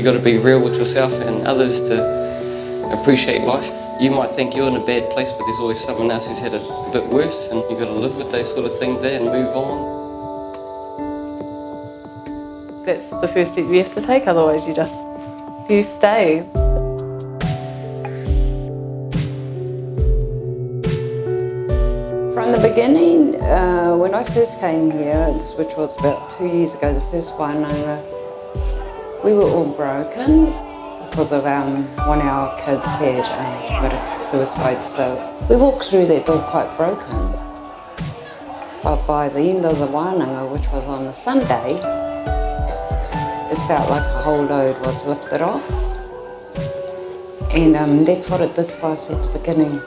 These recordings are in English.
You've got to be real with yourself and others to appreciate life. You might think you're in a bad place, but there's always someone else who's had it a bit worse, and you've got to live with those sort of things and move on. That's the first step you have to take, otherwise you stay. From the beginning, when I first came here, which was about 2 years ago, the first one, we were all broken because of one of our kids had committed suicide. So we walked through that door quite broken. But by the end of the wānanga, which was on the Sunday, it felt like a whole load was lifted off. And that's what it did for us at the beginning.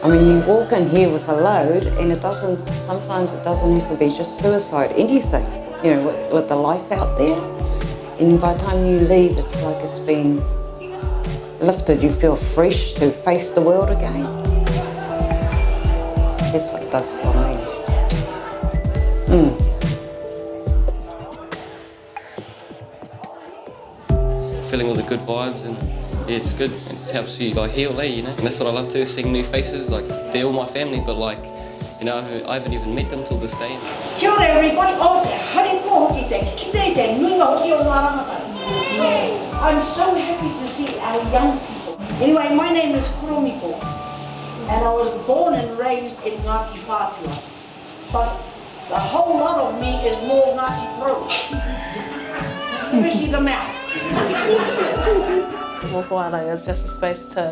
I mean, you walk in here with a load and sometimes it doesn't have to be just suicide, anything, you know, with the life out there. And by the time you leave, it's like it's been lifted. You feel fresh to face the world again. That's what it does for me. Feeling all the good vibes, and yeah, it's good. It helps you heal, you know. And that's what I love too, seeing new faces. They're all my family, but you know, I haven't even met them till this day. Kia ora everybody. I'm so happy to see our young people. Anyway, my name is Turongo, and I was born and raised in Ngāti Whātua. But the whole lot of me is more Ngāti Pro, especially the mouth. Moko is just a space to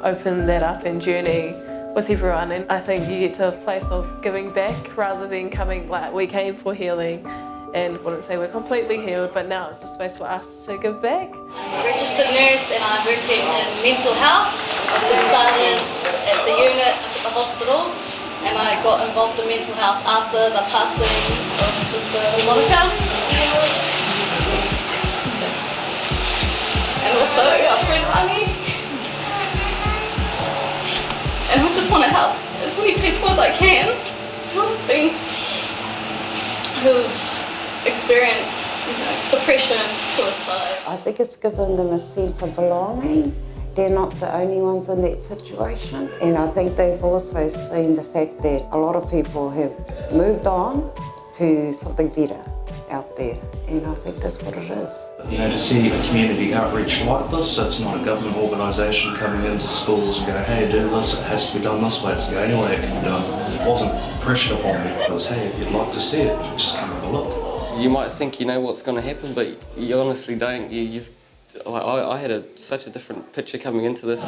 open that up and journey with everyone, and I think you get to a place of giving back rather than coming we came for healing, and I wouldn't say we're completely healed, but now it's a space for us to give back. I'm a registered nurse and I'm working in mental health. I just started at the unit at the hospital, and I got involved in mental health after the passing of Sister Moko. And also our friend Annie. And I just want to help as many people as I can who've experienced depression, suicide. I think it's given them a sense of belonging. They're not the only ones in that situation. And I think they've also seen the fact that a lot of people have moved on to something better out there. And I think that's what it is. You know, to see a community outreach like this, so it's not a government organisation coming into schools and go, hey, do this, it has to be done this way, it's the only way it can be done. It wasn't pressured upon me. It was, hey, if you'd like to see it, just come have a look. You might think you know what's going to happen, but you honestly don't. I had such a different picture coming into this.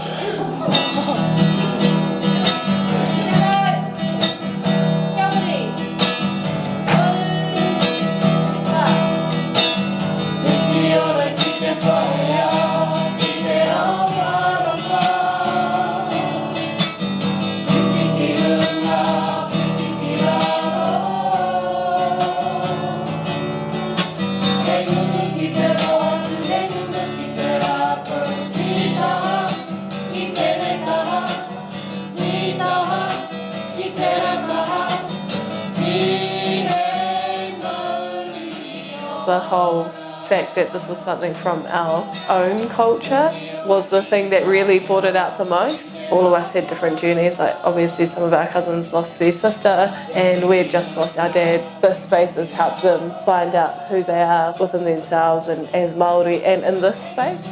The whole fact that this was something from our own culture was the thing that really brought it out the most. All of us had different journeys. Obviously some of our cousins lost their sister and we'd just lost our dad. This space has helped them find out who they are within themselves and as Māori and in this space.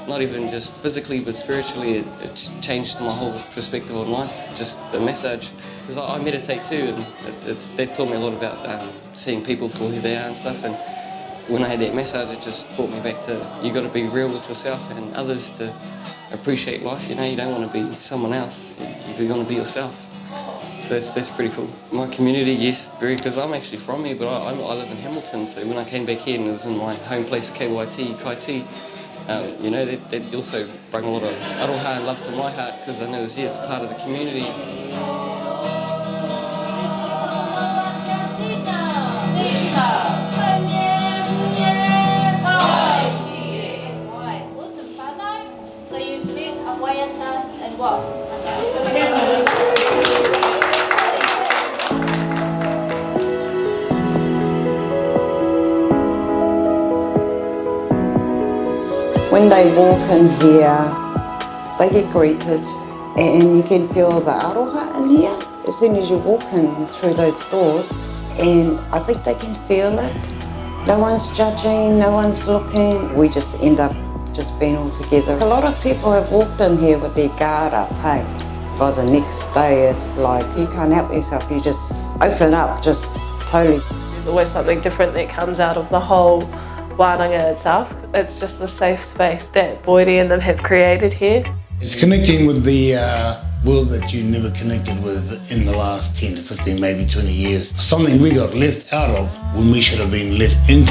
Not even just physically, but spiritually, it changed my whole perspective on life, just the message. Because I meditate too, and that taught me a lot about seeing people for who they are and stuff. And when I had that message, it just brought me back to you got to be real with yourself and others to appreciate life. You know, you don't want to be someone else. You want to be yourself. So that's pretty cool. My community, yes, because I'm actually from here, but I live in Hamilton. So when I came back here, and it was in my home place, Kaiti. You know, that also brought a lot of aroha and love to my heart because I know it's part of the community. So you click a waiata and what? When they walk in here, they get greeted and you can feel the aroha in here as soon as you walk in through those doors, and I think they can feel it. No one's judging, no one's looking. We just end up just being all together. A lot of people have walked in here with their guard up, hey? By the next day, it's like you can't help yourself, you just open up, just totally. There's always something different that comes out of the whole wānanga itself. It's just a safe space that Boiri and them have created here. It's connecting with the world that you never connected with in the last 10 to 15, maybe 20 years. Something we got left out of when we should have been let into.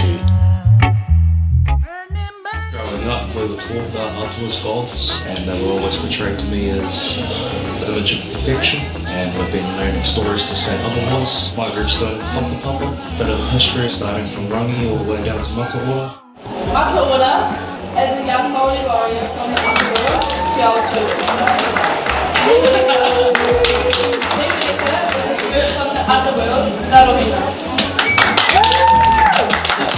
Growing up, we were taught that Atu as gods, and they were always portrayed to me as the image of perfection. And we've been learning stories to say otherwise. My group's doing whakapapa, bit of history starting from Rangi all the way down to Mataora. Mataora is a young Māori warrior from the underworld, Te Aotu. Nevereka is a spirit from the underworld, Narohina.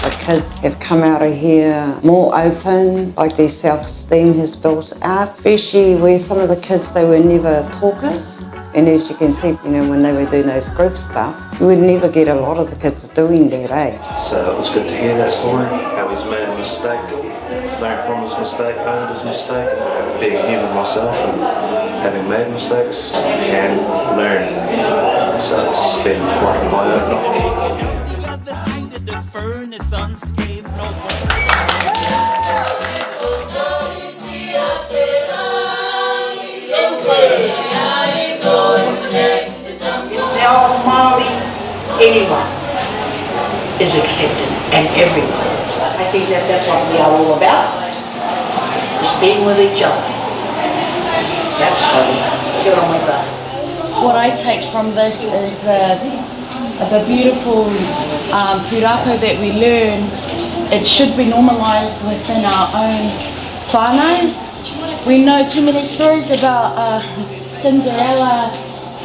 The kids have come out of here more open, like their self-esteem has built up, especially where some of the kids, they were never talkers. And as you can see, you know, when they were doing those group stuff, you would never get a lot of the kids doing that, eh? So it was good to hear that story, how he's made a mistake, learned from his mistake, owned his mistake. Being human myself and having made mistakes, you can learn. So it's been quite an eye-opener. Our Māori, anyone is accepted, and everyone. I think that's what we are all about, is being with each other. That's how we get on with that. What I take from this is the beautiful pūrako that we learn. It should be normalised within our own whānau. We know too many stories about Cinderella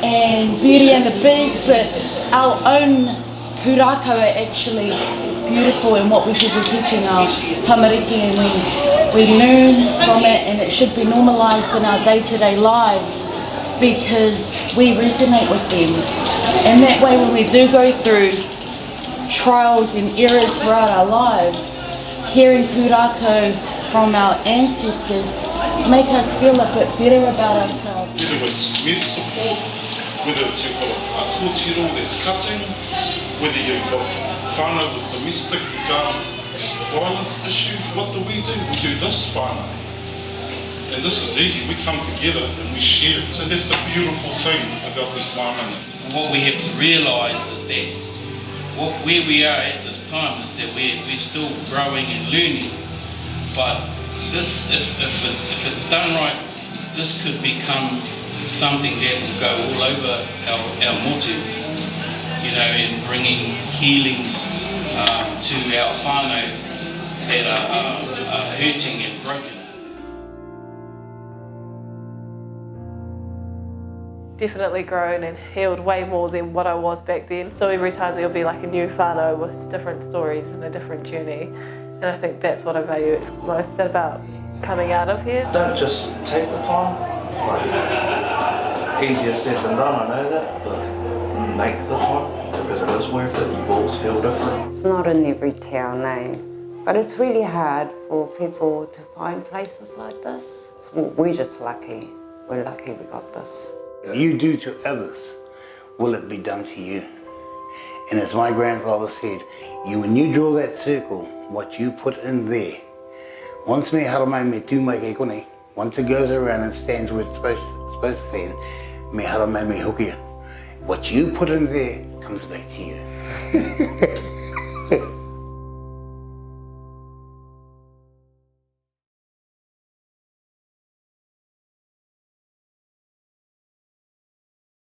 and Beauty and the Beast, but our own pūrako are actually beautiful and what we should be teaching our tamariki, and we learn from it, and it should be normalised in our day-to-day lives because we resonate with them. And that way when we do go through trials and errors throughout our lives, hearing pūrako from our ancestors make us feel a bit better about ourselves. Whether it's youth support, whether it's you've got a kōtiro that's cutting, whether you've got whānau with domestic violence issues, what do? We do this whānau. And this is easy, we come together and we share it. So that's the beautiful thing about this whānau. What we have to realise is that where we are at this time is that we're still growing and learning. But this, if it's done right, this could become something that will go all over our motu, you know, and bringing healing to our whānau that are hurting and broken. Definitely grown and healed way more than what I was back then. So every time there'll be like a new whānau with different stories and a different journey. And I think that's what I value most about coming out of here. Don't just take the time. Like, easier said than done, I know that, but make the time because it is worth it. You always feel different. It's not in every town, eh? But it's really hard for people to find places like this. We're just lucky. We're lucky we got this. You do to others, will it be done to you? And as my grandfather said, when you draw that circle, what you put in there, once me haramai me tū mai kei kone, once it goes around and stands where it's supposed to stand, me haramai me hukia. What you put in there comes back to you.